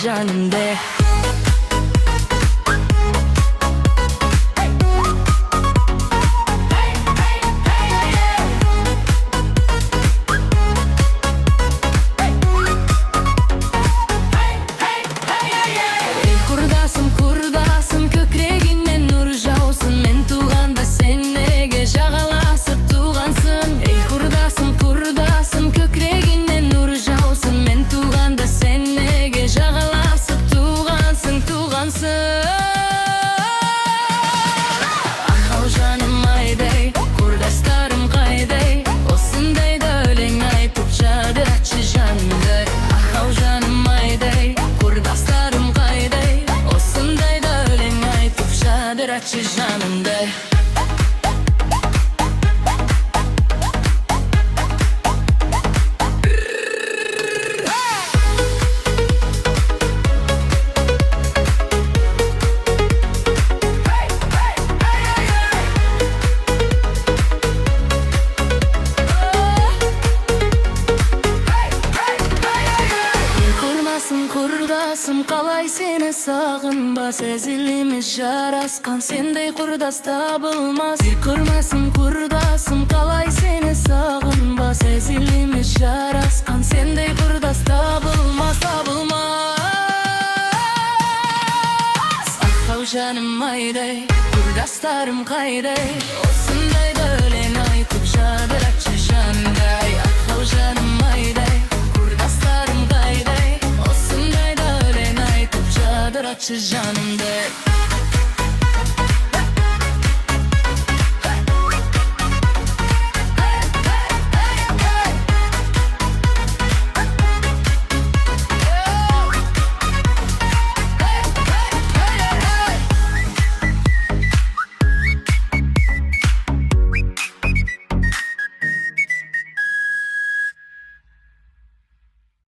жанымды. Құрдасым, қалай сені сағынбас, әзіліміз жарасқан, сендей құрдас табылмас. Көрмәсін құрдасым, қалай сені сағынбас, әзіліміз жарасқан, сендей құрдас табылмас, табылмас. Ау жаным айдай, құрдастарым қайдай, осындайда өлең айтып жадыратшы жанымдай. Ау жаным айдай, құрдастарым қайдай, осындайда өлең айтып жадыратшы жанымдай.